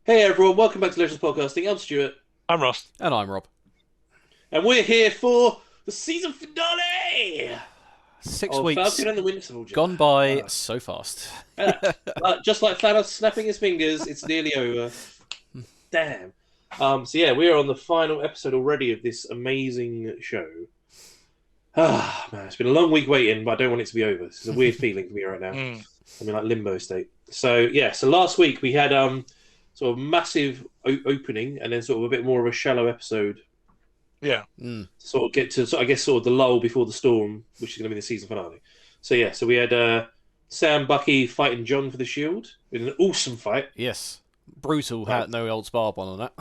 Hey everyone, welcome back to Legends Podcasting. I'm Stuart, I'm Ross. And I'm Rob. and we're here for the season finale Six of weeks Falcon and the Winter Soldier. gone by so fast. Just like Thanos snapping his fingers, it's nearly over. Damn. So yeah, we are on the final episode already of this amazing show. Ah, man, it's been a long week waiting, but I don't want it to be over. This is a weird feeling for me right now. I'm in like limbo state. So yeah, so last week we had sort of massive opening, and then sort of a bit more of a shallow episode. Yeah. Sort of get to, I guess, sort of the lull before the storm, which is going to be the season finale. So yeah, so we had Sam, Bucky fighting John for the shield in an awesome fight. Yes. Brutal, no holds barred one on that.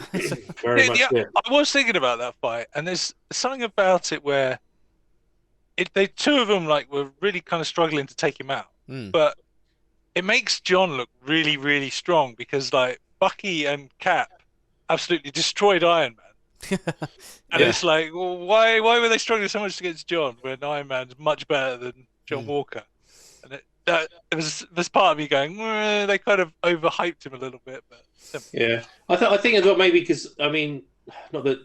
Very much. Yeah. I was thinking about that fight, and there's something about it where they two of them were really kind of struggling to take him out, but it makes John look really, really strong because Bucky and Cap absolutely destroyed Iron Man. And it's like, well, why were they struggling so much against John when Iron Man's much better than John Walker? And it was part of me going, they kind of overhyped him a little bit. But yeah, I think as well maybe because I mean, not that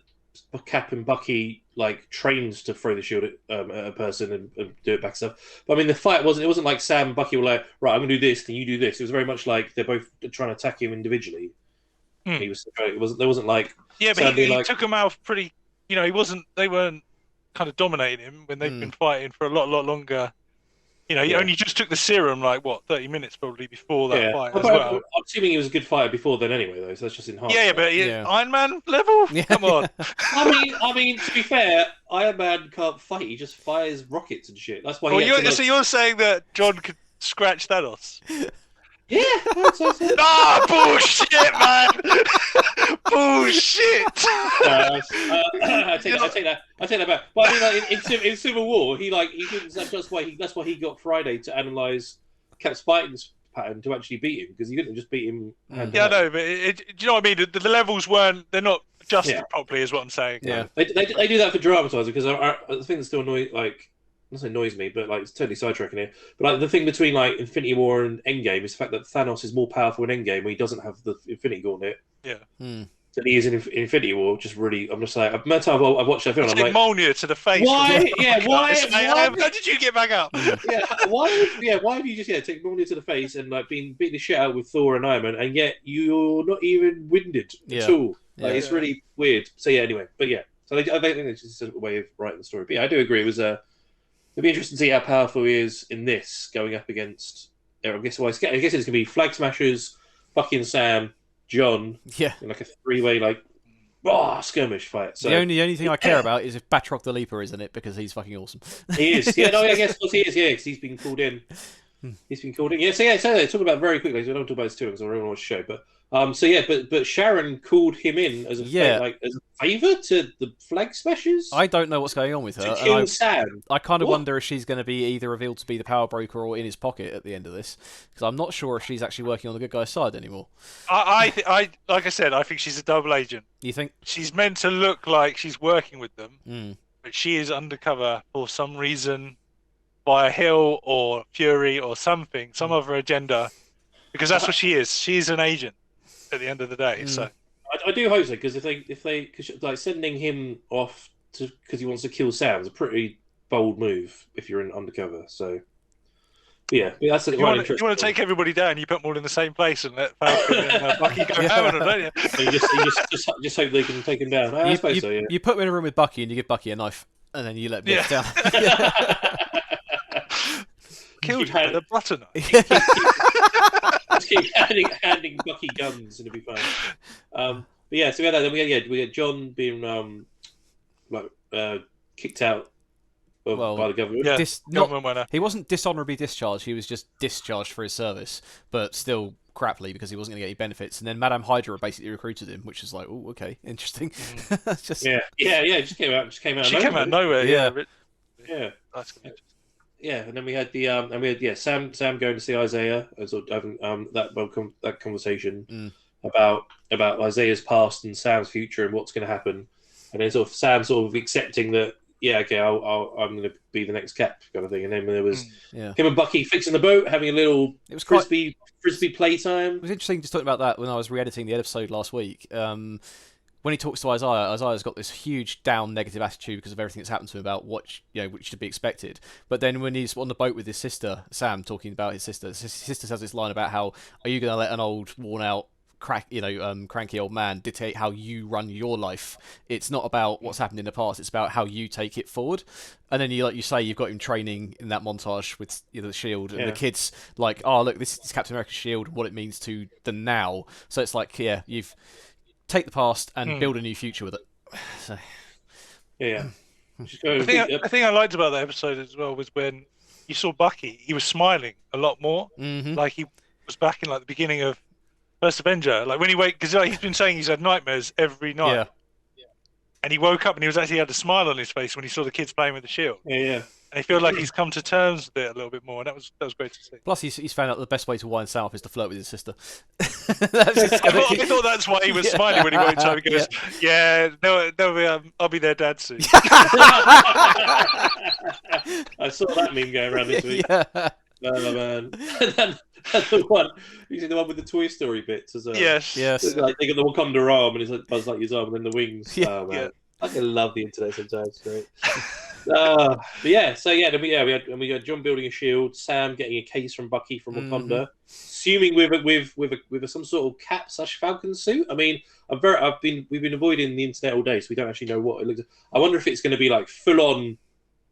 Cap and Bucky trained to throw the shield at a person and do it back stuff, but I mean the fight wasn't. It wasn't like Sam and Bucky were like, right, I'm gonna do this, then you do this. It was very much like they're both trying to attack him individually. He was. It wasn't. There wasn't like. Yeah, but he took him out pretty. You know, he wasn't. They weren't kind of dominating him when they've been fighting for a lot longer. You know, he only just took the serum 30 minutes probably before that fight as well. I'm assuming he was a good fighter before then anyway, though. So that's just enhanced. Yeah, but Iron Man level. Come on. I mean, to be fair, Iron Man can't fight. He just fires rockets and shit. That's why. So you're saying that John could scratch Thanos? Yeah. Bullshit, man. Bullshit. I take that back. But I mean, in Civil War, he didn't. That's why he got Friday to analyze Cap's fighting pattern to actually beat him, because he couldn't just beat him. Yeah, I know, but do you know what I mean? The levels weren't. They're not adjusted properly, is what I'm saying. Yeah, they do that for dramatizing, because the thing that still annoys me, but it's totally sidetracking here. But the thing between Infinity War and Endgame is the fact that Thanos is more powerful in Endgame, where he doesn't have the Infinity Gauntlet. Yeah. Than he is in Infinity War. Just really, I'm just like, I've watched that film. I'm like, pneumonia to the face. Why? Yeah, why? How did you get back up? Yeah, why? Yeah, why have you just take pneumonia to the face and being beating the shit out with Thor and Iron Man, and yet you're not even winded at all? It's really weird. So yeah, anyway, but yeah, so I think it's just a way of writing the story. But yeah, I do agree. It was it'd be interesting to see how powerful he is in this going up against. I guess it's gonna be Flag Smashers, Bucky and Sam, John, in a three-way skirmish fight. So the only thing I care about is if Batroc the Leaper is in it, because he's fucking awesome. He is. Yeah, no, I guess he is. Yeah, because he's been called in. He's been called in. Yeah, so talk about very quickly. So I don't talk about this too long, because I don't want to show. But Sharon called him in as a as a favour to the Flag Smashers. I don't know what's going on with her. To kill Sam. I kind of wonder if she's going to be either revealed to be the power broker or in his pocket at the end of this, because I'm not sure if she's actually working on the good guy's side anymore. I like I said, I think she's a double agent. You think she's meant to look like she's working with them, but she is undercover for some reason, via Hill or Fury or something, some other agenda, because that's what she is. She's an agent at the end of the day. So I do hope so, because if they sending him off because he wants to kill Sam is a pretty bold move if you're in undercover. So yeah, that's you want to take everybody down. You put them all in the same place and let Falcon and Bucky go having them, don't you? You just hope they can take him down. I suppose so. Yeah. You put him in a room with Bucky and you give Bucky a knife, and then you let him down. Killed him with a butter knife. Just keep handing Bucky guns and it'll be fine. But yeah, so we had that. Then we had John being kicked out by the government. Yeah, he wasn't dishonorably discharged. He was just discharged for his service, but still craply because he wasn't going to get any benefits. And then Madame Hydra basically recruited him, which is like, oh, okay, interesting. It just came out. She came out of nowhere. Yeah. That's good. Yeah, and then we had Sam going to see Isaiah, sort of having that conversation about Isaiah's past and Sam's future and what's going to happen, and then sort of Sam sort of accepting that yeah, okay, I'm going to be the next Cap kind of thing. And then there was him and Bucky fixing the boat, having a little frisbee playtime. It was interesting just talking about that when I was re-editing the episode last week. When he talks to Isaiah's got this huge down negative attitude because of everything that's happened to him about what which should be expected. But then when he's on the boat with his sister, Sam, talking about his sister says this line about how, are you going to let an old, worn out, cranky old man dictate how you run your life? It's not about what's happened in the past, it's about how you take it forward. And then you, like you say, you've got him training in that montage with the shield, and the kids like, oh look, this is Captain America's shield, what it means to the now. So it's like, you've take the past and build a new future with it. So. Yeah. The thing I liked about that episode as well was when you saw Bucky, he was smiling a lot more. Like he was back in like the beginning of First Avenger. Like when he because he's been saying he's had nightmares every night. Yeah. And he woke up and he had a smile on his face when he saw the kids playing with the shield. Yeah. And I feel like he's come to terms with it a little bit more, and that was great to see. Plus, he's found out the best way to wind Sam up is to flirt with his sister. I thought that's why he was smiling when he walked over. He goes, I'll be their dad soon. I saw that meme going around this week. Oh, man. And the one with the Toy Story bits as well. Yes. Like, they got the Wakanda arm, and it's like Buzz Lightyear's arm, and then the wings. Oh, man. I love the internet sometimes. It's great. But yeah, so yeah, we had John building a shield, Sam getting a case from Bucky from Wakanda, assuming with some sort of Cap / Falcon suit. I mean, we've been avoiding the internet all day, so we don't actually know what it looks like. I wonder if it's going to be like full on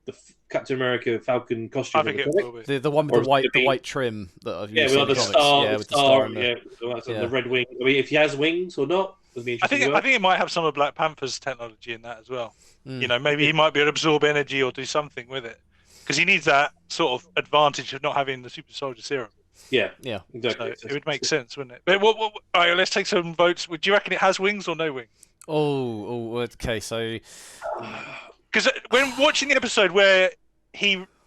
the Captain America Falcon costume. I think it will be the one with the white trim that I've used. With the star, the red wing. I mean, if he has wings or not. I think it might have some of Black Panther's technology in that as well. Maybe he might be able to absorb energy or do something with it, because he needs that sort of advantage of not having the super soldier serum. Yeah, exactly. So it would make sense, wouldn't it? But all right, let's take some votes. Do you reckon it has wings or no wings? Okay. So, because when watching the episode where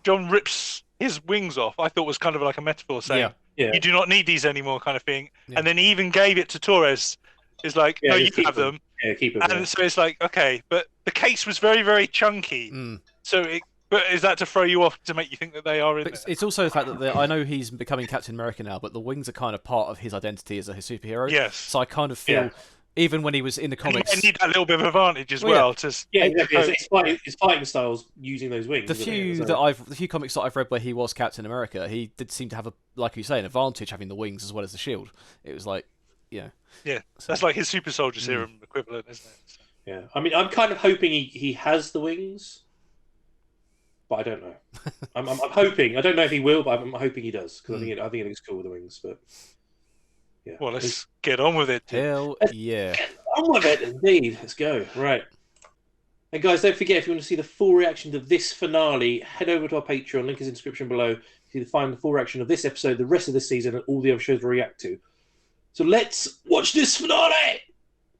John rips his wings off, I thought was kind of like a metaphor saying, you do not need these anymore, kind of thing. Yeah. And then he even gave it to Torres. It's like, no, you can have them. Yeah, keep them. And so it's like, okay, but the case was very, very chunky. But is that to throw you off to make you think that they are in there? It's also the fact that I know he's becoming Captain America now, but the wings are kind of part of his identity as a superhero. Yes. So I kind of feel, even when he was in the comics, you need that little bit of advantage as well. Exactly. His fighting styles using those wings. The few comics that I've read where he was Captain America, he did seem to have like you say, an advantage having the wings as well as the shield. It was like, that's like his super soldier serum equivalent, isn't it? So. Yeah, I mean, I'm kind of hoping he has the wings, but I don't know. I'm hoping. I don't know if he will, but I'm hoping he does, because I think it looks cool with the wings. But yeah, well, let's get on with it. Hell yeah, get on with it indeed. Let's go. Right. And guys, don't forget, if you want to see the full reaction to this finale, head over to our Patreon. Link is in the description below. You can find the full reaction of this episode, the rest of this season, and all the other shows we react to. So let's watch this finale!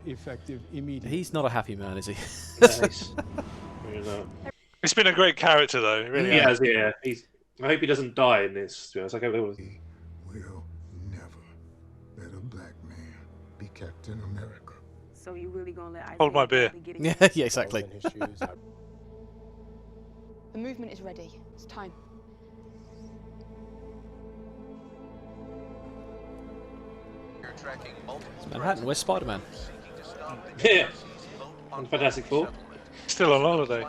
Effective immediately. He's not a happy man, is he? Nice. It's been a great character, though. It really has, yeah. I hope he doesn't die in this, to be honest. We will never let a black man be Captain America. So you really gonna let Isaiah hold my beer? Yeah, exactly. The movement is ready. It's time. It's Manhattan. Where's Spider-Man? Yeah. And Fantastic Four. Still on holiday.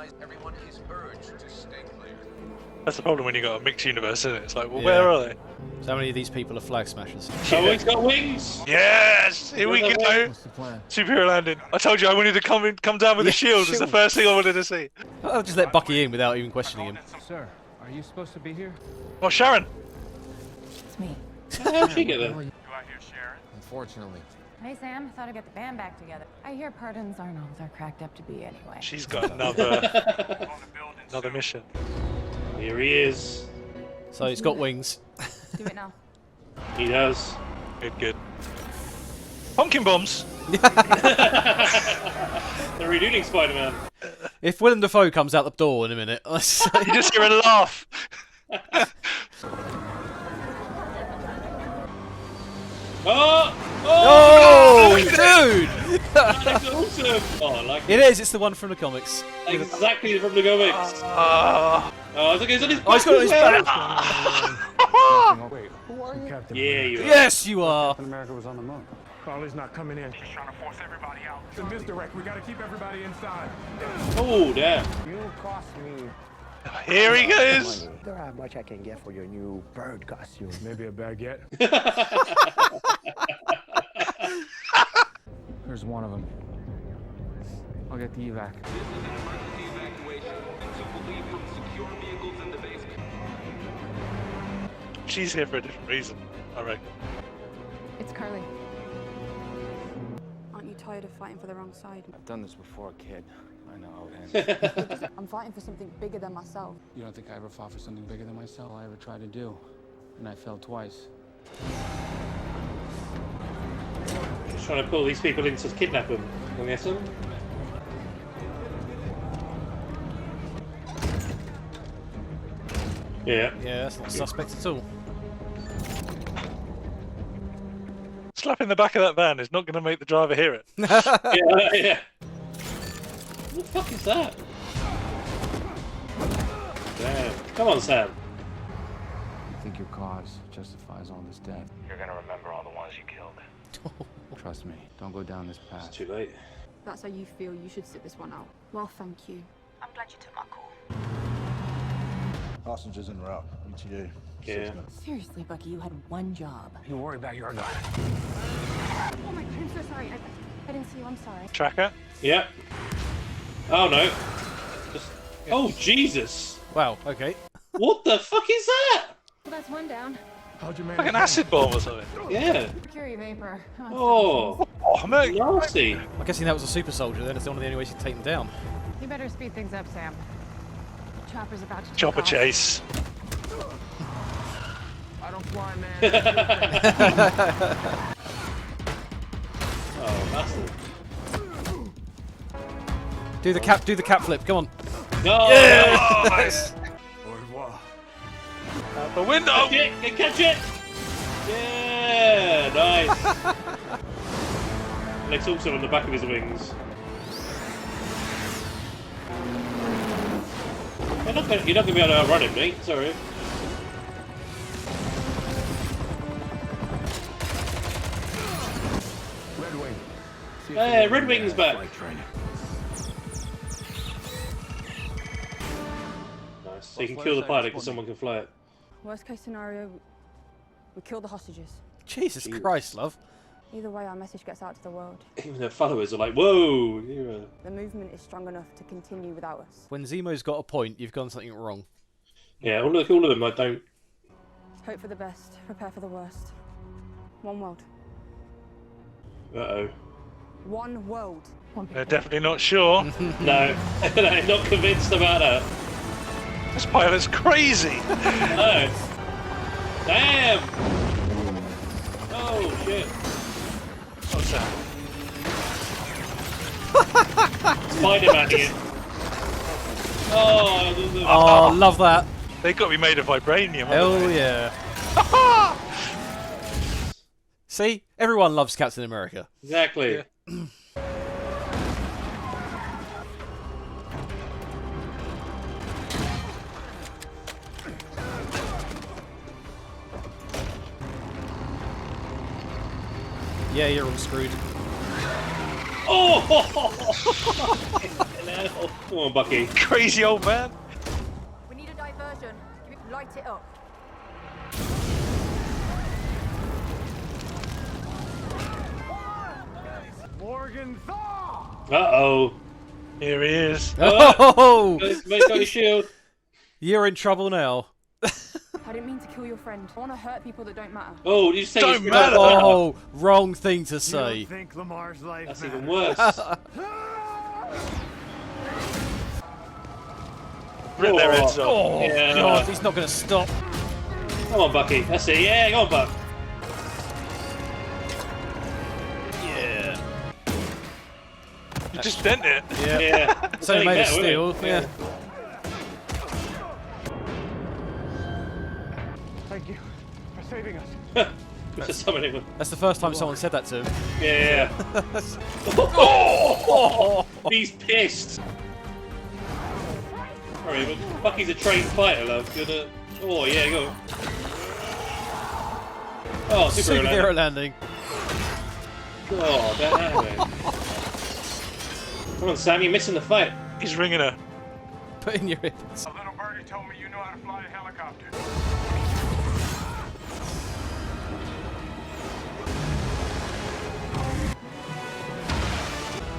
That's the problem when you got a mixed universe, isn't it? It's like, well, where are they? So how many of these people are flag smashers? Oh, he's got wings! Yes! Here we go! Superhero landing. I told you I wanted to come down with a shield. It's the first thing I wanted to see. I'll just let Bucky in without even questioning him. Sir, are you supposed to be here? Oh, Sharon! It's me. How'd she get there? Do I hear Sharon? Unfortunately. Hey Sam, thought I'd get the band back together. I hear pardons aren't all they're cracked up to be anyway. She's got another mission. Here he is. So he's got wings. Do it now. He does. Good. Pumpkin bombs! They're redoing Spider-Man. If Willem Dafoe comes out the door in a minute, you just hear a laugh. Oh, dude! That's awesome. Oh, I like it. It is. It's the one from the comics. Exactly from the comics. Oh, it's on his back. Oh, he's got it on his back. Wait, who are you? Captain Yeah, you are. Yes, you are. Captain America was on the moon. Charlie's not coming in. He's trying to force everybody out. It's a misdirect. We gotta keep everybody inside. Oh, damn. You cost me. Here he goes. There how much I can get for your new bird costume. Maybe a baguette. There's one of them. I'll get the evac. She's here for a different reason, I reckon. It's Carly. Aren't you tired of fighting for the wrong side? I've done this before, kid. I know how it ends. I'm fighting for something bigger than myself. You don't think I ever fought for something bigger than myself? All I ever tried to do. And I failed twice. He's trying to pull these people in to kidnap them. I'm guessing. Yeah. Yeah, that's not suspect at all. Slapping the back of that van is not going to make the driver hear it. Yeah. What the fuck is that? Damn. Come on, Sam. You think your cause justifies all this death? You're gonna remember all the ones you killed. Trust me, don't go down this path. It's too late. That's how you feel. You should sit this one out. Well, thank you. I'm glad you took my call. Hostages en route. ETA. Yeah. Seriously, Bucky, you had one job. You worry about your guy. Oh my God, I'm so sorry. I didn't see you. I'm sorry. Tracker? Yeah. Oh no. Just... Oh Jesus. Wow. Okay. What the fuck is that? Well, that's one down. How'd you manage? Like an acid bomb or something. Yeah. Mercury vapor. Oh. Oh, man. Nasty. I'm guessing that was a super soldier. Then it's one of the only ways you can take them down. You better speed things up, Sam. Chopper's about to take Chopper off. chase. I don't fly, man. Oh, bastard. Do the cap flip. Come on. No. Yes! Au revoir. Out the window! Catch it! Catch it! Yeah, nice. And it's also on the back of his wings. You're not gonna be able to outrun him, mate. Sorry. Red Wing. Hey, Red Wing's back. Flight training. Nice. So you can kill the pilot because someone can fly it. Worst case scenario, we kill the hostages. Jesus Christ, love. Either way, our message gets out to the world. Even their followers are like, whoa! You're The movement is strong enough to continue without us. When Zemo's got a point, you've done something wrong. Yeah, all of them. I don't. Hope for the best, prepare for the worst. One world. Uh-oh. One world. One They're people. definitely not sure. No, I'm not convinced about that. This pilot's crazy. No. Damn! Oh, shit. What's that? Spider-Man here. Oh, Oh, love that. They've got to be made of vibranium. Hell haven't they? yeah. See? Everyone loves Captain America. exactly. Yeah. Yeah, you're all screwed. Oh! Come on, Bucky. Crazy old man. We need a diversion. Light it up. Morgan Thaw! Uh-oh. Here he is. Oh! Make got his shield. You're in trouble now. I didn't mean to kill your friend. I want to hurt people that don't matter. Oh, did you say Don't his- matter. Oh, wrong thing to You say. don't think Lamar's life That's matters? even worse. Rip their heads off. Oh, Yeah. God, he's not going to stop. Come on, Bucky. That's it. Yeah, go on, Buck. Yeah. You just dent it. Yeah. Yeah. It's only made of metal, steel. isn't it? Yeah. Thank you for saving us. That's the first time someone said that to him. Yeah. Oh! He's pissed. Sorry, but Bucky's a trained fighter, love. Gonna... Oh, yeah, go. Oh, superhero landing. Oh, damn. Come on, Sam, you're missing the fight. He's ringing her. Put in your ears. A little birdie told me you know how to fly a helicopter.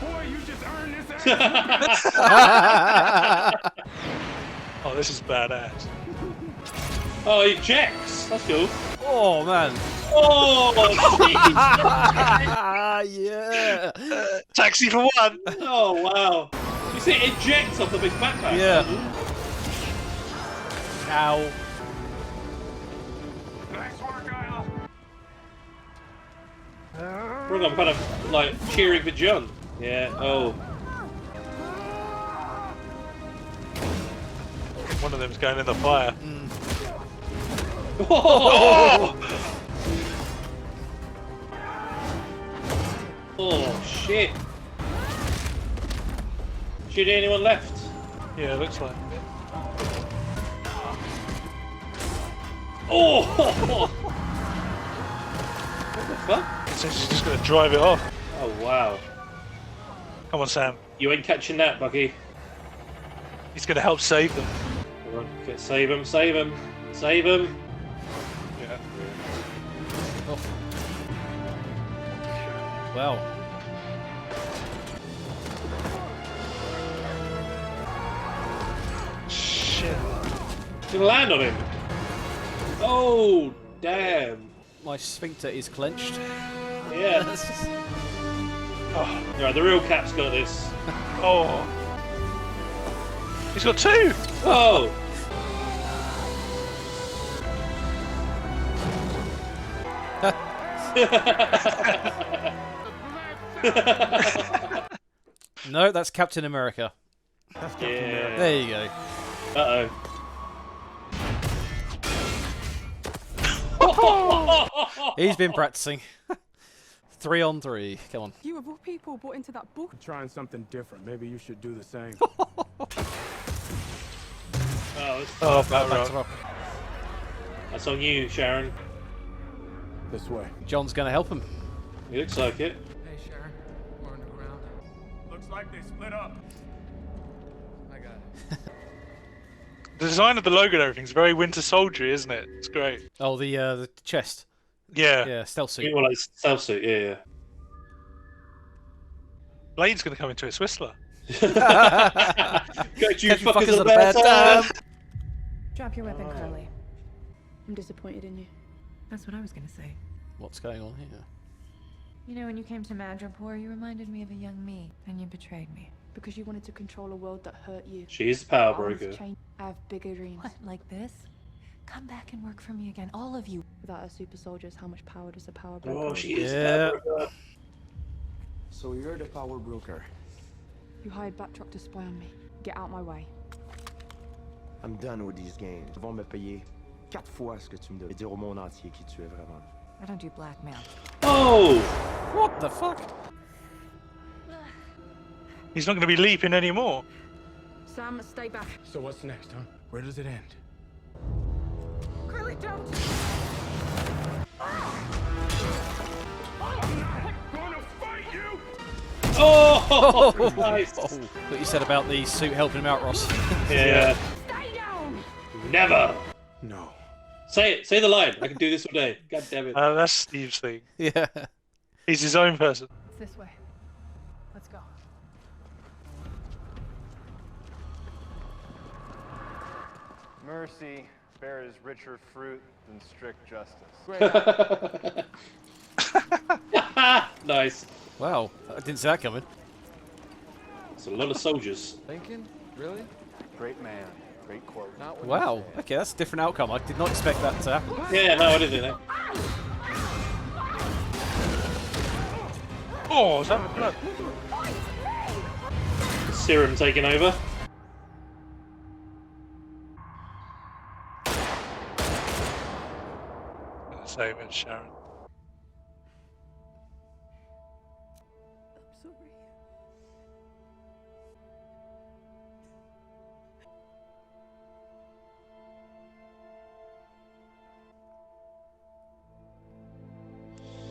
Boy, you just earned this ass. Oh, this is badass. Oh, he ejects. That's cool. Oh, man. Oh, yeah. Taxi for one. Oh, wow. You see it ejects off of his backpack. Yeah. Ow. Nice work, Isla. I'm kind of like cheering for John. Yeah. Oh. One of them's going in the fire. Oh! Oh shit! Should anyone left? Yeah, it looks like. Oh! What the fuck? It says she's just going to drive it off. Oh wow! Come on, Sam. You ain't catching that, Bucky. He's going to help save them. Come on, save him! Save him! Save him! Yeah. Oh. Wow. Shit. Gonna land on him. Oh damn! My sphincter is clenched. Yeah. Oh, right, the real Cap's got this. Oh. He's got two. Oh. No, that's Captain America. That's Captain America. There you go. Uh-oh. He's been practicing. 3 on 3. Come on. You of all people bought into that book. I'm trying something different. Maybe you should do the same. Back rock. That's on you, Sharon. This way. John's going to help him. He looks like it. Hey, Sharon. We're underground. Looks like they split up. I got it. The design of the logo and everything's very Winter Soldier, isn't it? It's great. Oh, the chest. Yeah. Yeah, stealth suit. Well, like stealth suit, yeah. Blade's going to come into its Whistler. Got you fuckers at a bad time. Drop your weapon, Carly. I'm disappointed in you. That's what I was gonna say. What's going on here? You know, when you came to Madripoor, you reminded me of a young me, and you betrayed me. Because you wanted to control a world that hurt you. She's the power I was broker. changed. I have bigger dreams. What, like this? Come back and work for me again, all of you. Without a super soldiers, how much power does a power broker Oh, have? she is Yeah. the power broker. So you're the power broker. You hired Backtrack to spy on me. Get out my way. I'm done with these games. Ils vont me payer 4 fois ce que tu me donnes et dire au monde entier qui tu es vraiment. I don't do blackmail. Oh! What the fuck? He's not going to be leaping anymore. Sam, stay back. So what's next, huh? Where does it end? Carly, don't! I'm not gonna fight you! Oh! Nice. What you said about the suit helping him out, Ross. Yeah. Stay down! Never! No. Say it. Say the line. I can do this all day. God damn it. That's Steve's thing. Yeah. He's his own person. It's this way. Let's go. Mercy bears richer fruit than strict justice. Nice. Wow, I didn't see that coming. It's a lot of soldiers. Lincoln? Really? Great man, great quote. Not what Wow, okay, that's a different outcome. I did not expect that to happen. Yeah, no, I didn't know. Oh, is that the blood? Serum taking over. Same as Sharon. over you.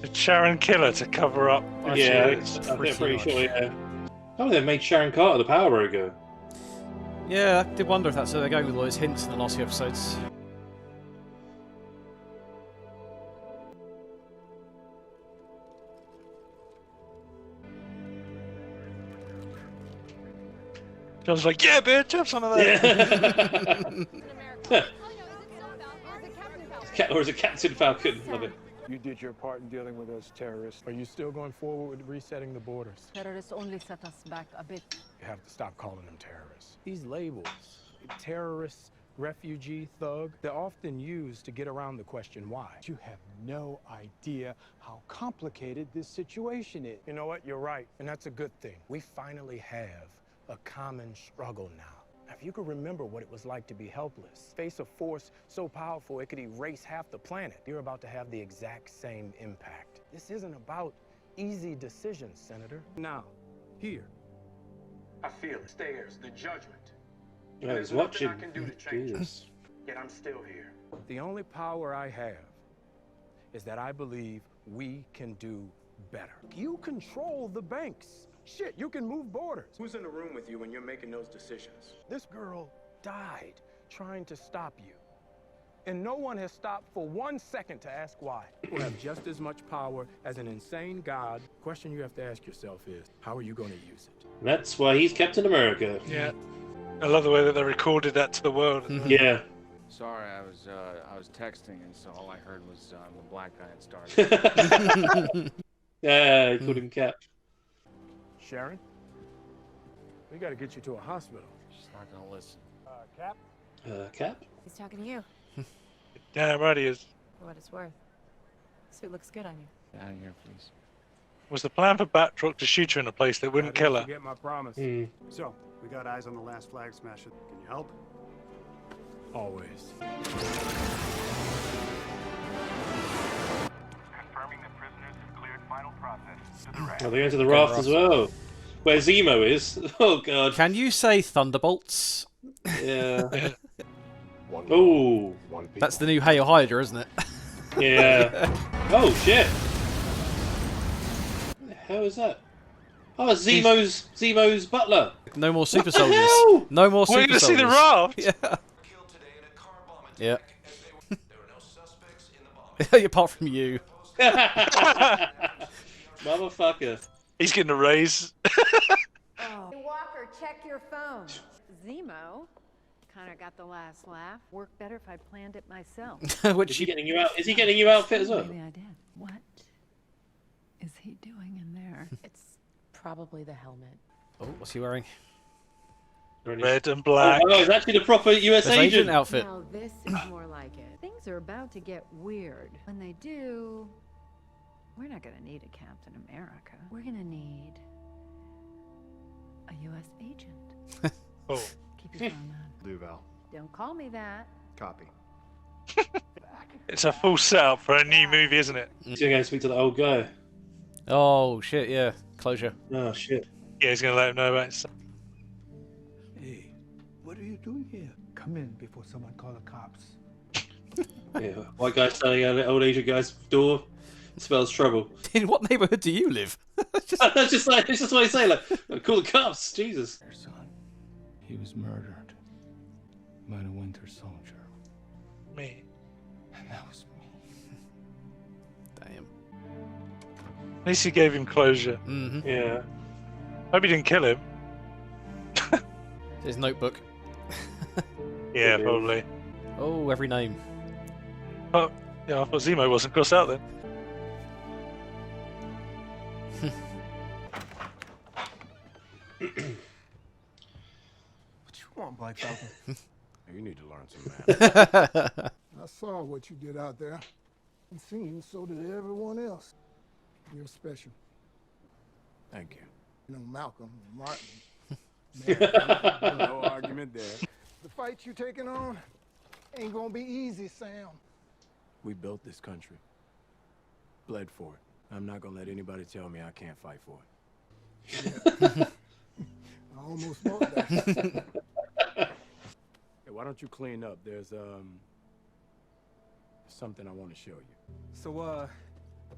Did Sharon kill her to cover up? Yeah, I'm pretty sure. Yeah. Oh, they made Sharon Carter the Power Broker. Yeah, I did wonder if that's where they're going with all those hints in the last few episodes. John's like, yeah, bitch, have some of that. Yeah. Or is it Captain Falcon? Love it. You did your part in dealing with those terrorists. Are you still going forward with resetting the borders? Terrorists only set us back a bit. You have to stop calling them terrorists. These labels, terrorist, refugee, thug, they're often used to get around the question why. You have no idea how complicated this situation is. You know what? You're right, and that's a good thing. We finally have a common struggle now. Now, if you could remember what it was like to be helpless, face a force so powerful it could erase half the planet, you're about to have the exact same impact. This isn't about easy decisions, Senator. Now, here, I feel it. Stairs, the judgment. Yeah, he's watching. I can do to change it. Yet I'm still here. The only power I have is that I believe we can do better. You control the banks. Shit, you can move borders. Who's in the room with you when you're making those decisions? This girl died trying to stop you. And no one has stopped for 1 second to ask why. People have just as much power as an insane god. The question you have to ask yourself is, how are you going to use it? That's why he's Captain America. Yeah. I love the way that they recorded that to the world. Yeah. Sorry, I was texting, and so all I heard was the black guy had started. Yeah, he called him Cap. Sharon, we got to get you to a hospital. She's not gonna listen. Cap? Cap? He's talking to you. Damn right he is. For what it's worth. Suit looks good on you. Get out of here, please. Was the plan for Batroc to shoot her in a place that wouldn't kill her? Forget my promise. So, we got eyes on the last flag smasher. Can you help? Always. Confirming that prisoners have cleared final process to the raft. Oh, they're going to the raft as well. Where Zemo is. Oh, God. Can you say Thunderbolts? Yeah. Oh. That's the new Hail Hydra, isn't it? Yeah. Oh, shit. What the hell is that? Oh, Zemo's butler. No more super What the soldiers. hell? No more super We're going to see soldiers. the raft. Yeah. Yeah. Apart from you. Motherfucker. He's getting a raise. Oh. Walker, check your phone. Zemo kind of got the last laugh. Worked better if I planned it myself. Is he getting you out? Is he getting you outfit as well? Maybe I did. What is he doing in there? It's probably the helmet. Oh, what's he wearing? Red and black. Oh, it's actually the proper US Agent agent outfit. Now this is more like it. Things are about to get weird. When they do, we're not going to need a Captain America. We're going to need a U.S. agent. Oh. Keep your phone on. Duval. Don't call me that. Copy. It's a full setup for a new movie, isn't it? He's going to go speak to the old guy. Oh, shit, yeah. Closure. Oh, shit. Yeah, he's going to let him know about it. Hey, what are you doing here? Come in before someone call the cops. Yeah, white guy standing at an old Asian guy's door. Spells trouble. In what neighborhood do you live? That's just like, it's just what I say. Like, call the cops. Jesus. Your son, he was murdered by the Winter Soldier. Me. And that was me. Damn. At least he gave him closure. Mm-hmm. Yeah. Hope he didn't kill him. His notebook. Yeah, probably. Oh, every name. Oh, yeah, I thought Zemo wasn't crossed out then. What you want, Black Falcon? You need to learn some math. I saw what you did out there. And seen, so did everyone else. You're special. Thank you. You know, Malcolm, Martin. No argument there. The fight you taking on ain't gonna be easy, Sam. We built this country. Bled for it. I'm not gonna let anybody tell me I can't fight for it. I almost bought that. Hey, why don't you clean up? There's something I want to show you. So, where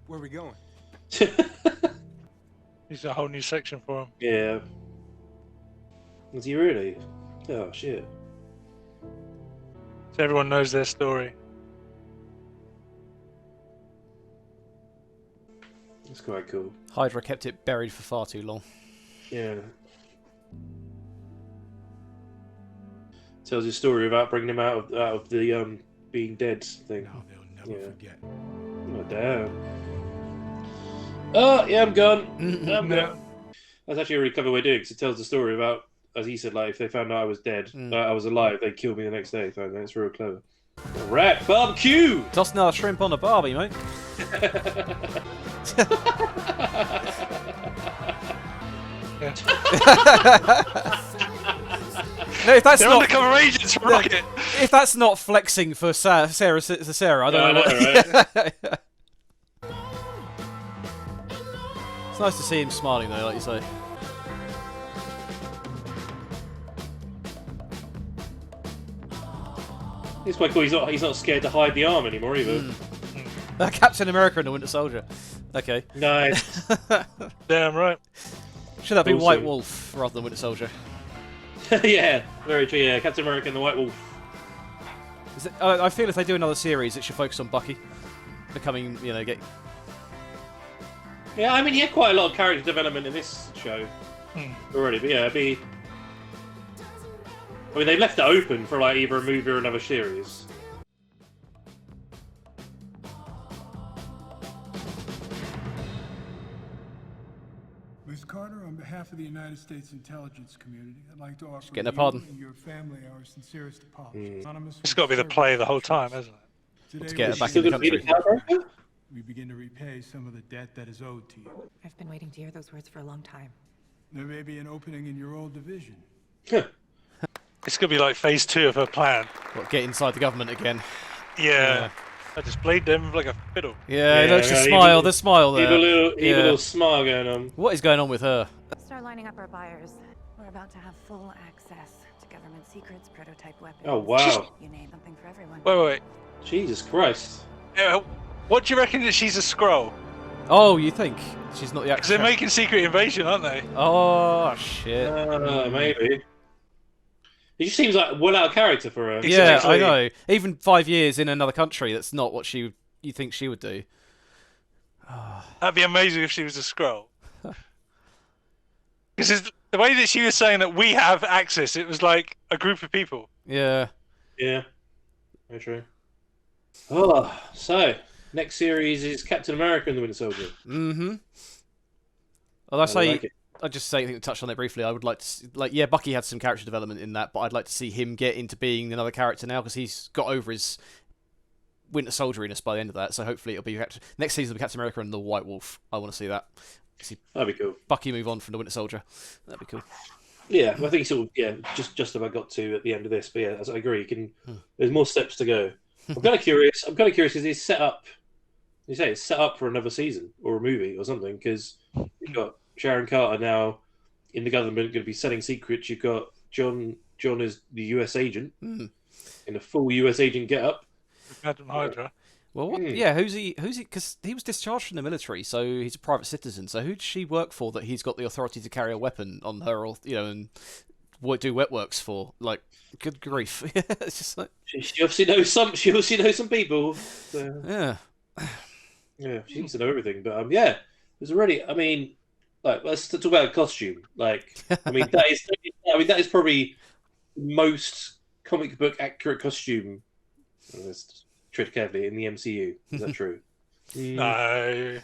are we going? He's a whole new section for him. Yeah. Was he really? Oh, shit. So everyone knows their story. That's quite cool. Hydra kept it buried for far too long. Yeah. Tells his story about bringing him out of the being dead thing. No, they'll never forget. Oh, damn. Oh, yeah, I'm gone. I'm gone. That's actually a really clever way of doing it, because it tells the story about, as he said, like, if they found out I was dead, I was alive, they'd kill me the next day. So that's real clever. Right, barbecue! Toss another shrimp on a barbie, mate. No, if that's They're not undercover agents for Rocket. If that's not flexing for Sarah, I don't know what. Right? It's nice to see him smiling, though, like you say. It's quite cool. He's not scared to hide the arm anymore either. Captain America and the Winter Soldier. Okay. Nice. Damn right. Should that be Awesome. White Wolf rather than Winter Soldier? Yeah, very true. Yeah, Captain America and the White Wolf. I feel if they do another series, it should focus on Bucky becoming, get. Yeah, I mean, he had quite a lot of character development in this show already, but yeah, it'd be. I mean, they left it open for like either a movie or another series. Ms. Carter, on behalf of the United States intelligence community, I'd like to offer getting a you pardon. and your family our sincerest apologies. It's got to be the play the whole time, hasn't it? Today To get we her back in the country. We begin to repay some of the debt that is owed to you. I've been waiting to hear those words for a long time. There may be an opening in your old division. It's going to be like phase 2 of her plan. What, get inside the government again? Yeah. I just played them like a fiddle. Yeah, look, the smile, the smile there. Evil little smile going on. What is going on with her? Start lining up our buyers. We're about to have full access to government secrets, prototype weapons. Oh, wow. You name something for everyone. Wait. Jesus Christ. What do you reckon that she's a Skrull? Oh, you think? She's not the Because they're making Secret Invasion, aren't they? Oh, shit. Maybe. It just seems like well out of character for her. Yeah, I know. Even 5 years in another country, that's not what you think she would do. That'd be amazing if she was a Skrull. Because the way that she was saying that we have access, it was like a group of people. Yeah. Yeah. Very true. Oh, so next series is Captain America and the Winter Soldier. Mm-hmm. Well, I'd just say, I think, to touch on it briefly. I would like to see, Bucky had some character development in that, but I'd like to see him get into being another character now because he's got over his Winter Soldieriness by the end of that. So hopefully it'll be next season will be Captain America and the White Wolf. I want to see that. That'd be cool. Bucky move on from the Winter Soldier. That'd be cool. Yeah, I think he sort of just about got to at the end of this. But yeah, as I agree, there's more steps to go. I'm kind of curious. Because it's set up. You say it's set up for another season or a movie or something because you've got Sharon Carter now in the government going to be selling secrets. You've got John as the US agent in a full US agent get-up. Madam Hydra. Well, what? Yeah, who's he? Because he was discharged from the military, so he's a private citizen. So who does she work for that he's got the authority to carry a weapon on her, or and do wet works for? Like, good grief! It's just like she obviously knows some. She obviously knows some people. So. Yeah. Yeah, she needs to know everything. But it was already. I mean, like, let's talk about a costume. Like, I mean, that is probably the most comic book accurate costume. Let's tread carefully in the MCU. Is that true? No. I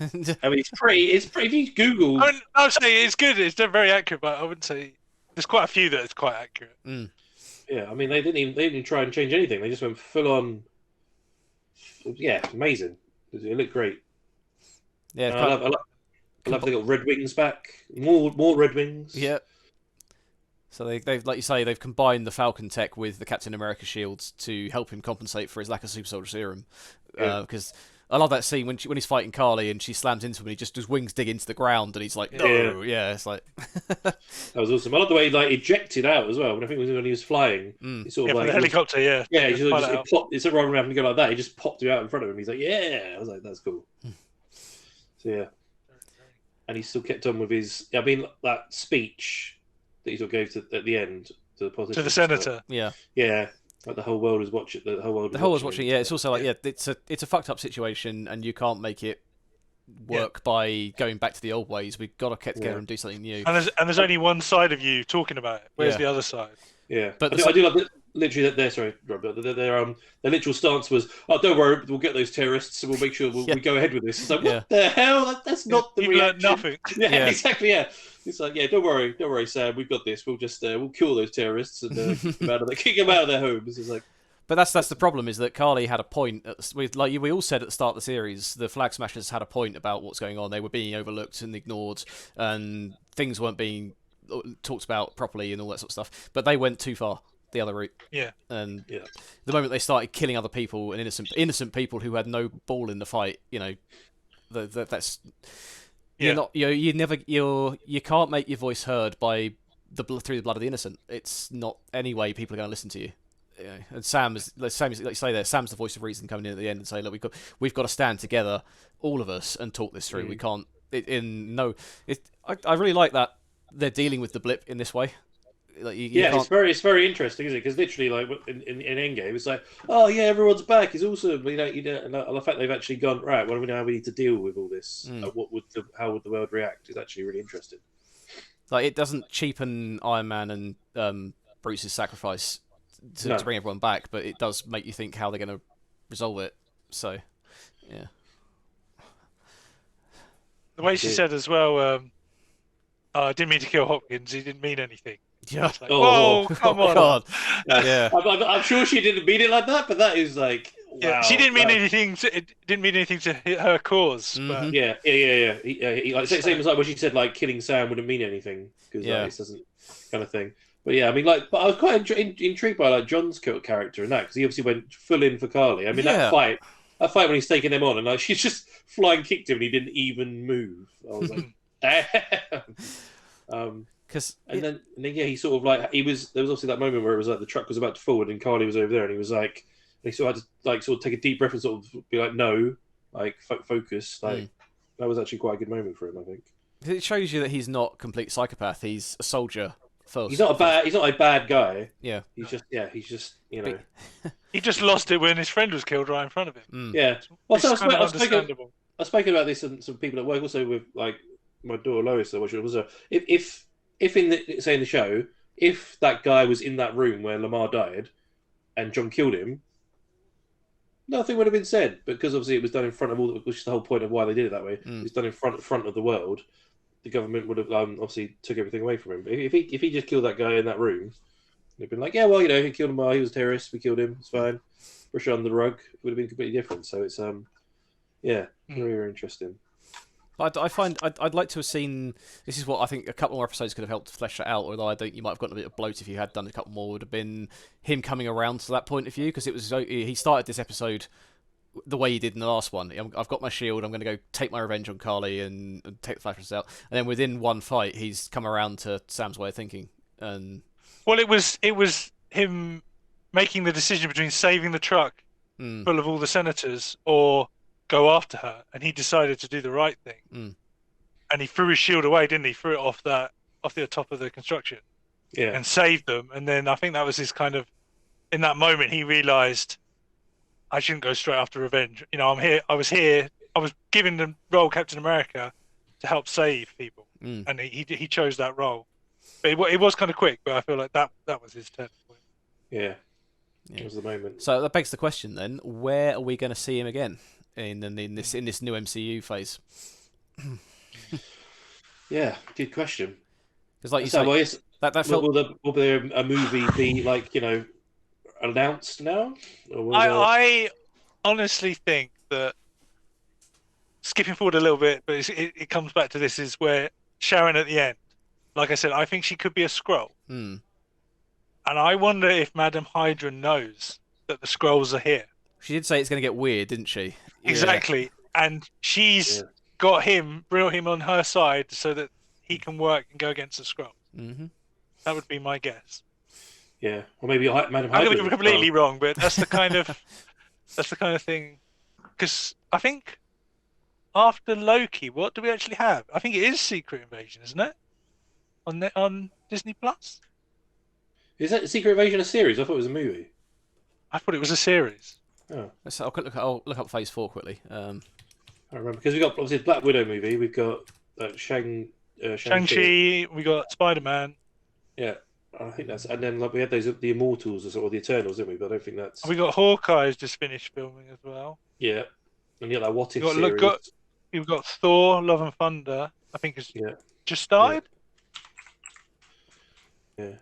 mean, it's pretty. If you Google, I would say it's good. It's very accurate, but I wouldn't say there's quite a few that is quite accurate. Yeah, I mean, they didn't even try and change anything. They just went full on. Yeah, amazing. It looked great. Yeah, I love they got Red Wings back. More Red Wings. Yeah. So they've like you say, they've combined the Falcon tech with the Captain America shields to help him compensate for his lack of super soldier serum. Because I love that scene when he's fighting Carly and she slams into him and he just his wings dig into the ground and he's like, no, yeah, it's like That was awesome. I like the way he like ejected out as well. When I think it was when he was flying, he sort of from like the helicopter. Yeah, he just it popped. It's rather than having to go like that, he just popped him out in front of him. He's like, yeah. I was like, that's cool. So yeah, and he still kept on with his. I mean, that speech that he sort of gave at the end to the politicians. To the senator. Yeah. Yeah. Like the whole world is watching. The whole world was watching. Yeah, it's also like it's a fucked up situation, and you can't make it work by going back to the old ways. We've got to get together and do something new. And there's only one side of you talking about it. Where's the other side? Yeah, but I do like literally that. Sorry, Robert. Their literal stance was, "Oh, don't worry, we'll get those terrorists, and we'll make sure we go ahead with this." It's like, what the hell? That's not the reaction. Nothing. Yeah, exactly. Yeah, it's like, yeah, don't worry, Sam. We've got this. We'll just we'll kill those terrorists and kick them out of their homes. It's like. But that's the problem, is that Carly had a point. Like we all said at the start of the series, the Flag Smashers had a point about what's going on. They were being overlooked and ignored, and things weren't being talked about properly and all that sort of stuff. But they went too far the other route. Yeah. And the moment they started killing other people and innocent people who had no ball in the fight, that's you can't make your voice heard by through the blood of the innocent. It's not any way people are going to listen to you. And Sam's like you say there. Sam's the voice of reason coming in at the end and saying, "Look, we've got to stand together, all of us, and talk this through. We can't." I really like that they're dealing with the blip in this way. Like it's very interesting, isn't it? Because literally, like in Endgame, it's like, oh yeah, everyone's back. It's awesome. And the fact they've actually gone right. Well, we know how we need to deal with all this. How would the world react? Is actually really interesting. Like it doesn't cheapen Iron Man and Bruce's sacrifice to bring everyone back, but it does make you think how they're going to resolve it. So, yeah. The way she said as well, I didn't mean to kill Hopkins. He didn't mean anything. Yeah. Like, whoa, come on. God. Yeah. I'm sure she didn't mean it like that, but that is like, wow. Yeah, she didn't mean anything. It didn't mean anything to hit her cause. Mm-hmm. But... Yeah. Same as like when she said like killing Sam wouldn't mean anything because this doesn't kind of thing. But yeah, I mean, but I was quite intrigued by like John's character in that because he obviously went full in for Carly. I mean, that fight when he's taking them on and like she's just flying kicked him and he didn't even move. I was like, damn. Then he sort of like there was obviously that moment where it was like the truck was about to forward and Carly was over there and he was like, and he sort of had to like sort of take a deep breath and sort of be like, no, like focus. Like that was actually quite a good moment for him, I think. It shows you that he's not a complete psychopath. He's a soldier. He's not a bad guy. Yeah. He's just He just lost it when his friend was killed right in front of him. Yeah. Well, so I've spoken about this and some people at work also with like my daughter Lois. If in the show, if that guy was in that room where Lamar died, and John killed him, nothing would have been said because obviously it was done in front of which is the whole point of why they did it that way. It was done in front of the world. The government would have obviously took everything away from him. But if he just killed that guy in that room, they'd been like, yeah, well, he killed him. He was a terrorist. We killed him. It's fine. Brush it under the rug. It would have been completely different. So it's very, very interesting. I find I'd like to have seen. This is what I think a couple more episodes could have helped flesh that out. Although I think you might have gotten a bit of bloat if you had done a couple more. Would have been him coming around to that point of view because it was he started this episode the way he did in the last one. I've got my shield. I'm going to go take my revenge on Carly and take the Flashes out. And then within one fight, he's come around to Sam's way of thinking. And well, it was him making the decision between saving the truck full of all the senators or go after her, and he decided to do the right thing. And he threw his shield away, didn't he? Threw it off the top of the construction, and saved them. And then I think that was his kind of in that moment he realised, I shouldn't go straight after revenge. I'm here. I was given the role Captain America to help save people, and he chose that role. But it was kind of quick, but I feel like that was his turn. Yeah, it was the moment. So that begs the question then: where are we going to see him again in this new MCU phase? Yeah, good question. Because like you say, that felt... will there a movie be like announced now? I honestly think that skipping forward a little bit, but it comes back to this is where Sharon at the end, like I said, I think she could be a Skrull. And I wonder if Madam Hydra knows that the Skrulls are here. She did say it's going to get weird, didn't she? Exactly. And she's brought him on her side so that he can work and go against the Skrulls. Mm-hmm. That would be my guess. Yeah, or maybe Madam I'm Hydra. going to be completely wrong, but that's the kind of thing. Because I think after Loki, what do we actually have? I think it is Secret Invasion, isn't it? On Disney Plus. Is that Secret Invasion a series? I thought it was a movie. I thought it was a series. Oh. I'll look up Phase 4 quickly. I don't remember because we got obviously the Black Widow movie. We've got Shang-Chi. We got Spider-Man. Yeah, I think that's, and then like we had those the Immortals or the Eternals, didn't we? But I don't think that's. We got Hawkeye's just finished filming as well. Yeah, and you got that What If series. You've got Thor: Love and Thunder. I think it's just started. Yeah.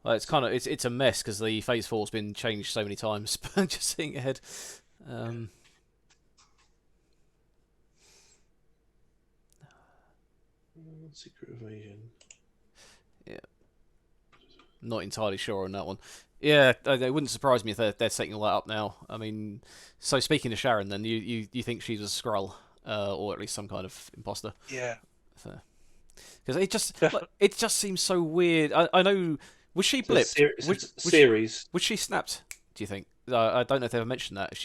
Well, it's a mess because the Phase 4's been changed so many times. But just seeing ahead. Secret Invasion. Yeah. Not entirely sure on that one. Yeah, it wouldn't surprise me if they're setting all that up now. I mean, so speaking of Sharon, then you think she's a Skrull, or at least some kind of imposter? Yeah. Because it just seems so weird. I know. Was she blipped? Series. Was she snapped? Do you think? I don't know if they ever mentioned that.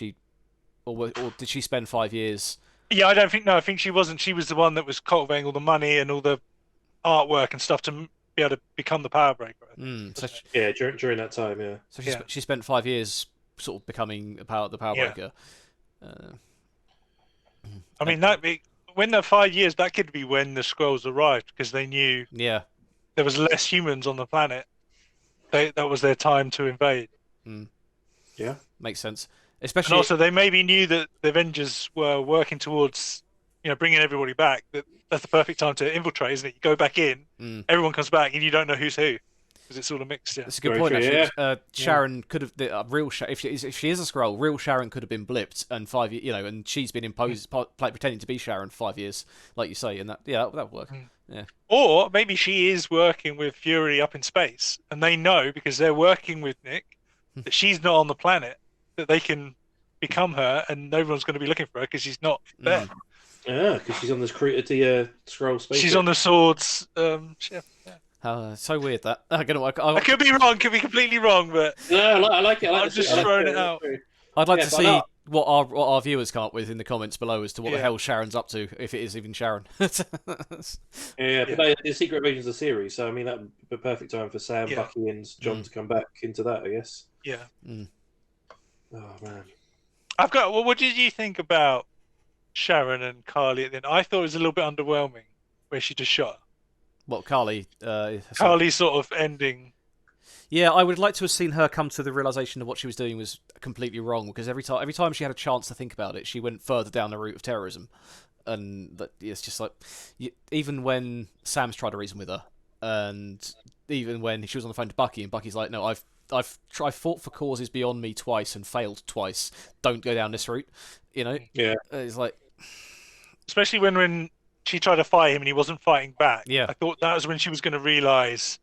Or did she spend 5 years? Yeah, I don't think. No, I think she wasn't. She was the one that was cultivating all the money and all the artwork and stuff to be able to become the Power Breaker. During that time, yeah. So she spent 5 years sort of becoming the Power Breaker. I mean, when the 5 years, that could be when the Skrulls arrived because they knew there was less humans on the planet. That was their time to invade. Yeah, makes sense. Especially, and also, they maybe knew that the Avengers were working towards, bringing everybody back. That's the perfect time to infiltrate, isn't it? You go back in, everyone comes back, and you don't know who's who because it's all a mix. Yeah, that's a good point. Actually, Sharon could have if she is a Skrull, real Sharon could have been blipped, and and she's been imposed, pretending to be Sharon for 5 years, like you say, and that would work. Yeah. Or maybe she is working with Fury up in space, and they know because they're working with Nick that she's not on the planet, that they can become her, and everyone's going to be looking for her because she's not there. Yeah, because she's on this Skrull space. She's on the Swords ship. Yeah. So weird that. I could be wrong, could be completely wrong, but no, I like it. I'm just throwing it out. I'd like to see what our viewers come up with in the comments below as to what the hell Sharon's up to, if it is even Sharon. But the Secret Invasion's a series, so I mean that'd be the perfect time for Sam, Bucky, and John to come back into that, I guess. Yeah. Oh man. What did you think about Sharon and Carly at the end? I thought it was a little bit underwhelming where she just shot her. What, Carly? Carly sort of ending. Yeah, I would like to have seen her come to the realization of what she was doing was completely wrong, because every time she had a chance to think about it, she went further down the route of terrorism. And it's just like, even when Sam's tried to reason with her, and even when she was on the phone to Bucky, and Bucky's like, no, I've fought for causes beyond me twice and failed twice. Don't go down this route, Yeah. It's like, especially when she tried to fight him and he wasn't fighting back. Yeah. I thought that was when she was going to realize,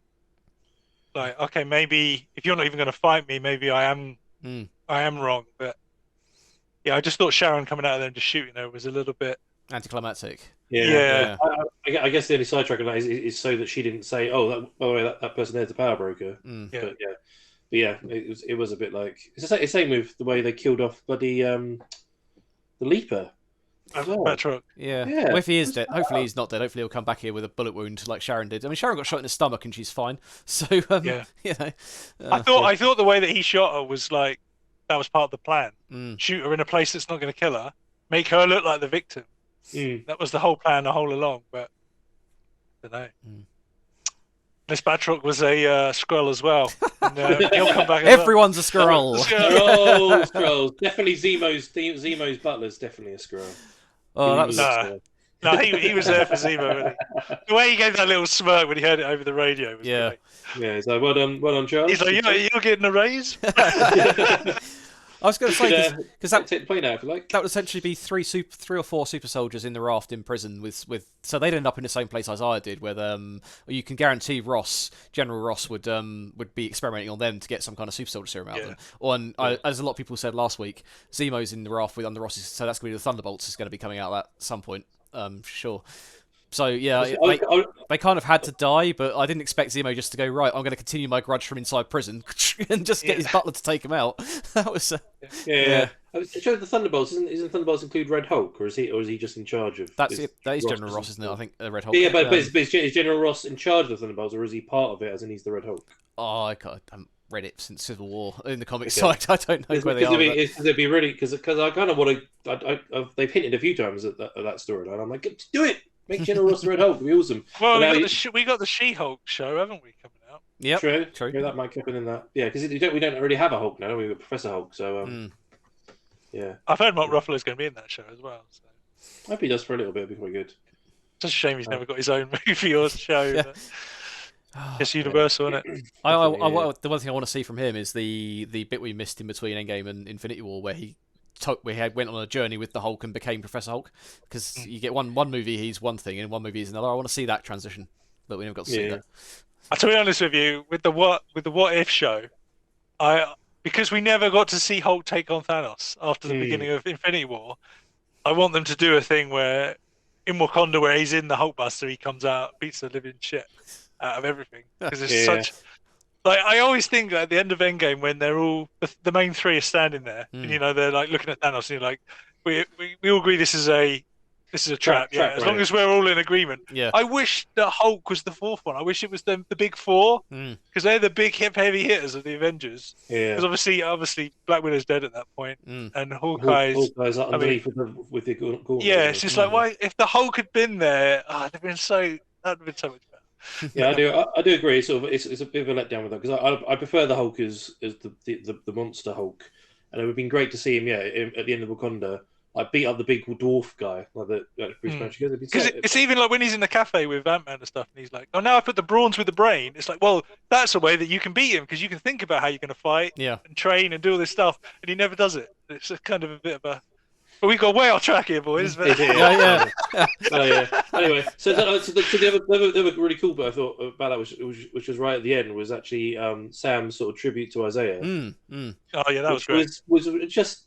like, okay, maybe if you're not even going to fight me, maybe I am wrong. But yeah, I just thought Sharon coming out of there and just shooting her was a little bit anticlimactic. Yeah. I guess the only sidetrack on that is so that she didn't say, "Oh, by the way, that person there's a Power Broker." But it was a bit like it's the same with the way they killed off bloody the Leaper. Batroc. Yeah. Well, if he is dead, hopefully he's not dead. Hopefully he'll come back here with a bullet wound like Sharon did. I mean, Sharon got shot in the stomach and she's fine. So I thought the way that he shot her was like that was part of the plan. Shoot her in a place that's not going to kill her, make her look like the victim. That was the whole plan all along. But I don't know. This Batroc was a Skrull as well. And, he'll come back. Everyone's a Skrull. Skrulls. Definitely Zemo's butler's definitely a Skrull. Oh, that was no, he was there for Zemo. Wasn't he? The way he gave that little smirk when he heard it over the radio was great. Yeah, he's like, well done, Charles. He's like, you're getting a raise. I was going to say because that take the plane out if you like. That would essentially be three or four super soldiers in the raft in prison with so they'd end up in the same place Isaiah did, where you can guarantee General Ross would be experimenting on them to get some kind of super soldier serum out of them. As a lot of people said last week, Zemo's in the raft with under Ross's, so that's going to be the Thunderbolts is going to be coming out at some point, for sure. So yeah, they kind of had to die, but I didn't expect Zemo just to go, right, I'm going to continue my grudge from inside prison and just get his butler to take him out. That was yeah. It shows the Thunderbolts. Isn't Thunderbolts include Red Hulk, or is he just in charge of? That is General Ross, isn't it? I think Red Hulk. Yeah, but is General Ross in charge of the Thunderbolts, or is he part of it, as in he's the Red Hulk? Oh, I haven't read it since Civil War in the comics, so I don't know where they are. It'd be really because I kind of want to. They've hinted a few times at that storyline. I'm like, do it. Make General Ross the Red Hulk. It'd be awesome. Well, we got the She-Hulk show, haven't we, coming out? Yeah, true. Yeah, that might happen in that. Yeah, because we don't really have a Hulk now. We've got Professor Hulk, so yeah. I've heard Mark Ruffalo's going to be in that show as well. So. I hope he does for a little bit. It'd be quite good. It's just a shame he's never got his own movie or show. Yeah. It's Universal, isn't it? The one thing I want to see from him is the bit we missed in between Endgame and Infinity War, where he went on a journey with the Hulk and became Professor Hulk. Because you get one movie he's one thing and one movie he's another. I want to see that transition, but we never got to see that. To be honest with you, with the What If show, because we never got to see Hulk take on Thanos after the beginning of Infinity War, I want them to do a thing where in Wakanda, where he's in the Hulkbuster, he comes out, beats the living shit out of everything. Because it's such. Like, I always think at the end of Endgame, when they're all the main three are standing there, and they're like looking at Thanos, and you're like, we all agree this is a trap. As long as we're all in agreement. Yeah. I wish that Hulk was the fourth one. I wish it was the big four, because they're the big heavy hitters of the Avengers. Yeah. Because obviously Black Widow's dead at that point, and Hawkeye's underneath with the gauntlet. Yeah, it's just like, why if the Hulk had been there, that'd have been so much better. Yeah, I do agree. It's a bit of a letdown with that, because I prefer the Hulk as the monster Hulk, and it would have been great to see him at the end of Wakanda, like beat up the big dwarf guy like Bruce Banner. Because it's even like when he's in the cafe with Ant-Man and stuff, and he's like, "Oh, now I put the brawns with the brain." It's like, well, that's a way that you can beat him, because you can think about how you're going to fight, and train and do all this stuff, and he never does it. It's just kind of a bit of a. But we got way off track here, boys. But... yeah. Anyway, so the other really cool bit I thought about that, which was right at the end, was actually Sam's sort of tribute to Isaiah. Oh yeah, that was great. Was just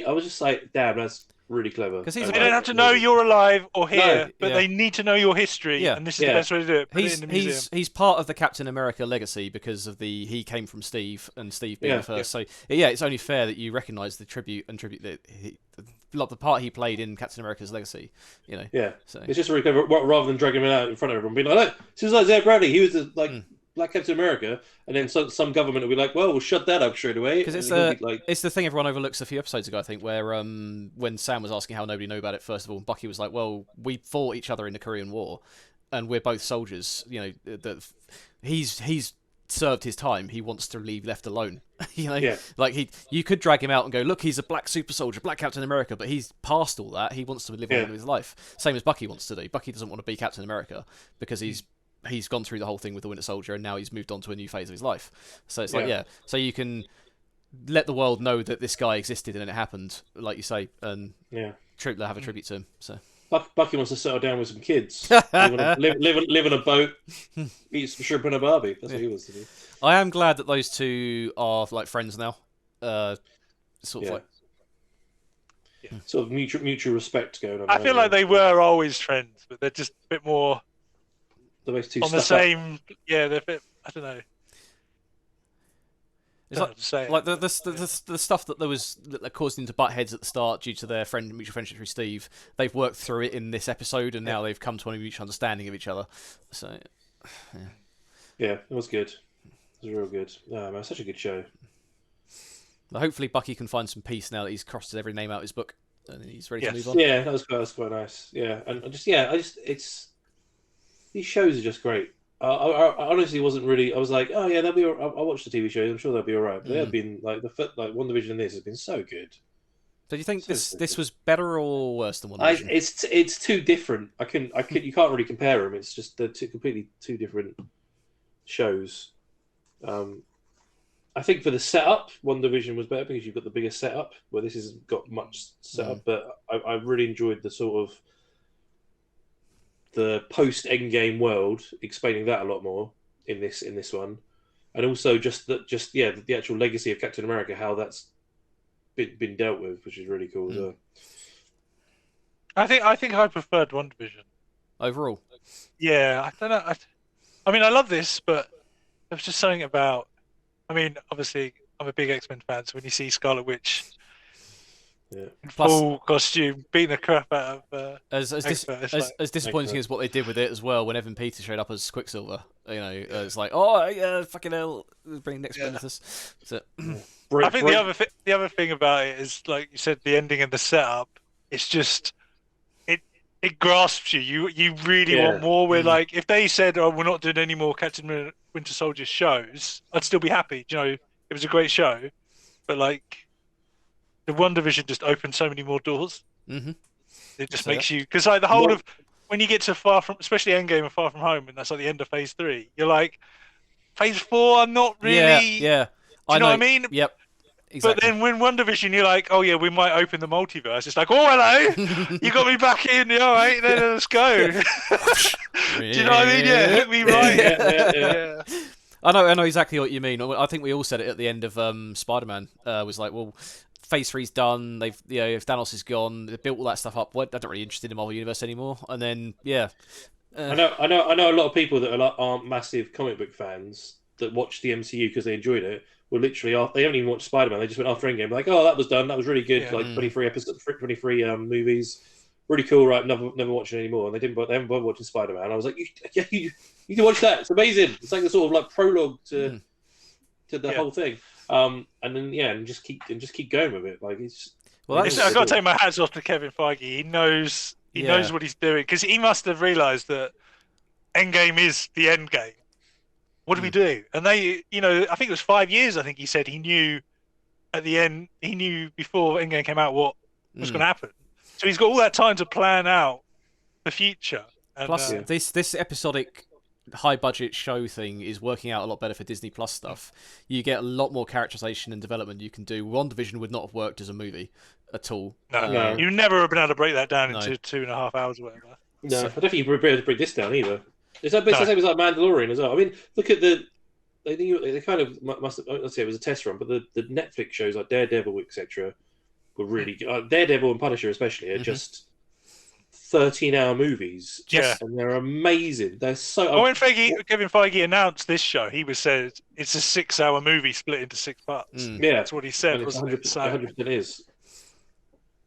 I was just like, damn, that's really clever. Because they don't have to know you're alive or here, but they need to know your history, and this is the best way to do it. Put it in the museum. He's part of the Captain America legacy because of he came from Steve, and Steve being the first. So it's only fair that you recognise the tribute that the part he played in Captain America's legacy. Yeah. So it's just really clever, rather than dragging him out in front of everyone, being like, look, this is Isaiah Bradley. He was Black Captain America, and then some government will be like, well, we'll shut that up straight away. Because it's the thing everyone overlooks a few episodes ago, I think, where when Sam was asking how nobody knew about it, first of all, Bucky was like, well, we fought each other in the Korean War, and we're both soldiers. He's served his time. He wants to leave left alone. Like you could drag him out and go, look, he's a black super soldier, Black Captain America, but he's past all that. He wants to live on with his life. Same as Bucky wants to do. Bucky doesn't want to be Captain America because he's gone through the whole thing with the Winter Soldier, and now he's moved on to a new phase of his life. So it's so you can let the world know that this guy existed and it happened, like you say, and have a tribute to him. So Bucky wants to settle down with some kids, live on a boat, eat some shrimp and a Barbie. That's what he wants to do. I am glad that those two are like friends now. Sort of mutual respect going on. I feel like they were always friends, but they're just a bit more. On the same, they're a bit. I don't know. It's like the stuff that caused them to butt heads at the start due to their mutual friendship through Steve. They've worked through it in this episode, and now they've come to a mutual understanding of each other. So, it was good. It was real good. Oh, man, such a good show. But hopefully, Bucky can find some peace now that he's crossed every name out of his book, and he's ready to move on. Yeah, that was quite nice. Yeah, and it's these shows are just great. I honestly wasn't really. I was like, oh yeah, they'll be. I'll watch the TV shows. I'm sure they'll be all right. But they've been like WandaVision and this has been so good. So do you think this was better or worse than WandaVision? It's too different. You can't really compare them. It's just they're completely two different shows. I think for the setup, WandaVision was better because you've got the biggest setup. Where this hasn't got much setup, but I really enjoyed the sort of the post-Endgame world, explaining that a lot more in this one, and also the actual legacy of Captain America, how that's been dealt with, which is really cool as well. I think I preferred WandaVision. overall. Yeah, I don't know. I mean, I love this, but there was just something about. I mean, obviously, I'm a big X-Men fan, so when you see Scarlet Witch in full costume beating the crap out of as disappointing like... as what they did with it as well, when Evan Peters showed up as Quicksilver, it's like, oh yeah, fucking hell, bring next bit of this. So, I think the other thing about it is, like you said, the ending and the setup. It's just it grasps you. You really want more. Where like if they said, "Oh, we're not doing any more Captain Winter Soldier shows," I'd still be happy. You know, it was a great show, but like the WandaVision just opened so many more doors. Mm-hmm. It just makes you, because like the whole of when you get to especially Endgame and Far From Home, and that's like the end of Phase 3. You're like, Phase 4, I'm not really. Yeah. Do you know what I mean? Yep. Exactly. But then when WandaVision, you're like, oh yeah, we might open the multiverse. It's like, oh hello, you got me back in. All right, then let's go. Do you know what I mean? Yeah, hook me right. Yeah. I know exactly what you mean. I think we all said it at the end of Spider-Man. Was like, well, Phase 3's done. They've, if Thanos is gone, they built all that stuff up. They're not really interested in the Marvel Universe anymore. And then, I know a lot of people that aren't massive comic book fans that watch the MCU because they enjoyed it. Were literally they haven't even watched Spider-Man. They just went after Endgame, like, oh, that was done. That was really good. Yeah. Like 23 episodes, 23 movies, really cool. Right, never watching anymore. And they haven't bothered watching Spider-Man. I was like, you can watch that. It's amazing. It's like the sort of like prologue to the whole thing. And then and just keep going with it. Like it's. Well, I've got to take my hats off to Kevin Feige. He knows what he's doing, because he must have realised that Endgame is the end game. What do we do? And they, I think it was 5 years. I think he said he knew at the end. He knew before Endgame came out what was going to happen. So he's got all that time to plan out the future. And, plus, this episodic high-budget show thing is working out a lot better for Disney Plus stuff. You get a lot more characterization and development you can do. WandaVision would not have worked as a movie at all. No. You never have been able to break that down into 2.5 hours or whatever. No, I don't think you'd be able to break this down either. It's the same as like Mandalorian as well. I mean, look at they kind of must have, let's say it was a test run, but the Netflix shows like Daredevil, etc., were really good. Daredevil and Punisher especially are just 13-hour movies. And they're amazing. They're so. When Kevin Feige announced this show, he said it's a 6-hour movie split into 6 parts. Yeah, that's what he said. And wasn't 100% is.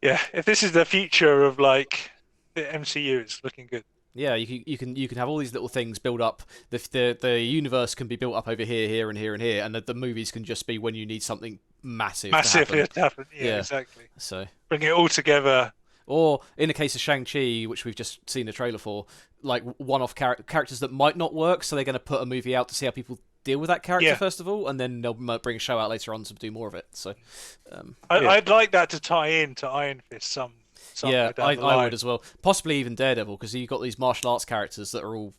Yeah, if this is the future of like the MCU, it's looking good. Yeah, you can have all these little things build up. The universe can be built up over here, and here, and here, and the movies can just be when you need something massive to happen. Yeah, exactly. So bring it all together. Or in the case of Shang-Chi, which we've just seen the trailer for, like one-off characters that might not work, so they're going to put a movie out to see how people deal with that character first of all, and then they'll bring a show out later on to do more of it. So I'd like that to tie in to Iron Fist some. Yeah, I would as well. Possibly even Daredevil, because you've got these martial arts characters that are all,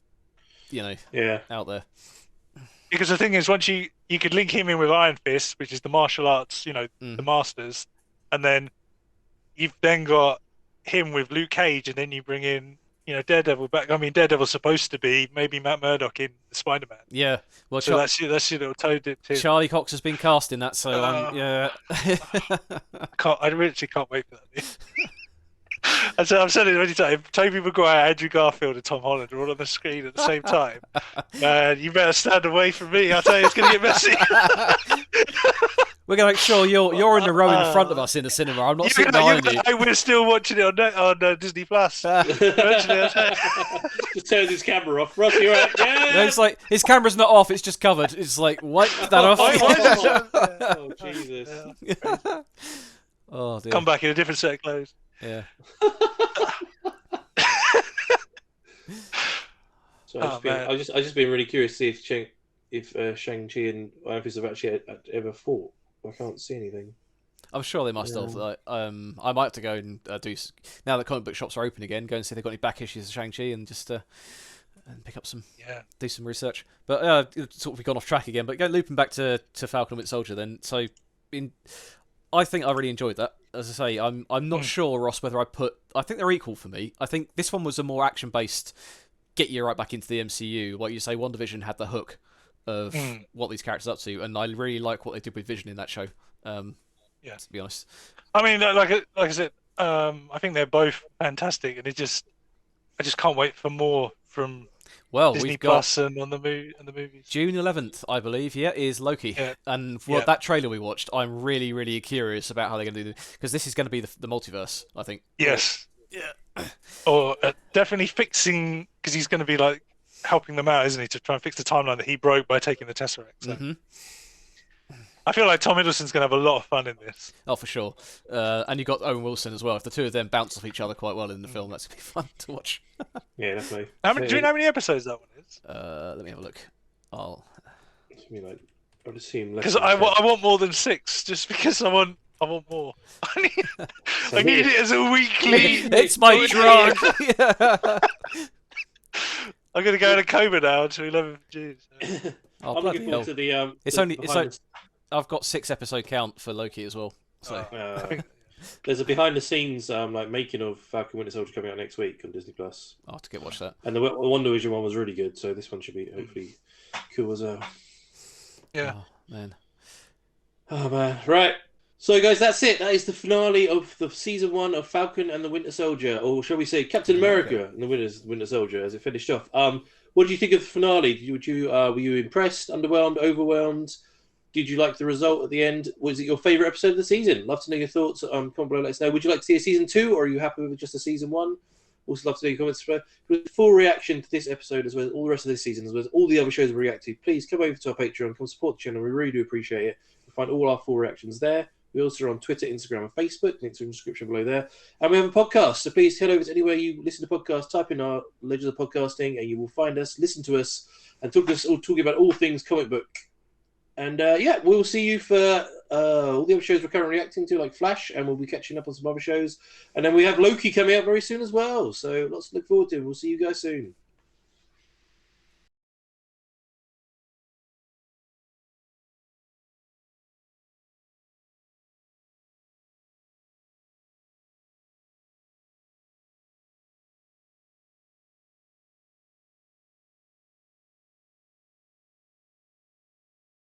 out there. Because the thing is, once you could link him in with Iron Fist, which is the martial arts, the masters, and then you've then got him with Luke Cage, and then you bring in, Daredevil back. I mean, Daredevil's supposed to be maybe Matt Murdock in Spider-Man. Yeah, well, so that's your little toe dip too. Charlie Cox has been cast in that, so I really can't wait for that. I've said it many times. Tobey Maguire, Andrew Garfield, and Tom Holland are all on the screen at the same time. You better stand away from me. I tell you, it's going to get messy. We're going to make sure you're in the row in front of us in the cinema. I'm not sitting behind you. We're still watching it on Disney Plus. Just turns his camera off. Ross, you're right. Yeah. No, it's like his camera's not off. It's just covered. It's like wipe that off. Oh Jesus! Oh dear. Come back in a different set of clothes. Yeah. So I've just been really curious to see if Shang-Chi and Iron Fist have actually ever fought. I can't see anything. I'm sure they must have. Like, I might have to go and do, now that comic book shops are open again, go and see if they've got any back issues of Shang-Chi and just and pick up some, do some research. But sort of we've gone off track again. But looping back to Falcon The Winter Soldier then. So, I think I really enjoyed that. As I say, I'm not sure, Ross, whether I think they're equal for me. I think this one was a more action-based, get you right back into the MCU. Like you say, WandaVision had the hook of what these characters are up to, and I really like what they did with Vision in that show. To be honest. I mean, like I said, I think they're both fantastic, and they I just can't wait for more from Disney we've Plus and on the movies. June 11th, I believe, is Loki. Yeah. And that trailer we watched, I'm really, really curious about how they're going to do this. Because this is going to be the multiverse, I think. Yes. Yeah. Or definitely fixing, because he's going to be like helping them out, isn't he, to try and fix the timeline that he broke by taking the Tesseract. So. I feel like Tom Hiddleston's going to have a lot of fun in this. Oh, for sure. And you've got Owen Wilson as well. If the two of them bounce off each other quite well in the film, that's going to be fun to watch. Yeah, definitely. Do you know how many episodes that one is? Let me have a look. I'll assume because I want more than 6, just because I want more. I need it as a weekly. It's my drug. I'm going to go to coma now until 11th June. So. Oh, I'm looking forward to the. It's only. I've got 6 episode count for Loki as well. So there's a behind the scenes like making of Falcon Winter Soldier coming out next week on Disney Plus. I'll have to watch that. And the WandaVision one was really good, so this one should be hopefully cool as well. Yeah. Oh man. Oh man. Right. So guys, that's it. That is the finale of the season 1 of Falcon and the Winter Soldier, or shall we say Captain America and the Winter Soldier, as it finished off. What did you think of the finale? Were you impressed, underwhelmed, overwhelmed? Did you like the result at the end? Was it your favourite episode of the season? Love to know your thoughts. Comment below, let us know. Would you like to see a season 2, or are you happy with just a season 1? Also love to know your comments. For full reaction to this episode, as well as all the rest of this season, as well as all the other shows we react to, please come over to our Patreon, come support the channel. We really do appreciate it. You'll find all our full reactions there. We also are on Twitter, Instagram, and Facebook. Links are in the description below there. And we have a podcast, so please head over to anywhere you listen to podcasts, type in our Legends of Podcasting, and you will find us, listen to us, and talking about all things comic book. And we'll see you for all the other shows we're currently reacting to, like Flash, and we'll be catching up on some other shows. And then we have Loki coming out very soon as well, so lots to look forward to. We'll see you guys soon.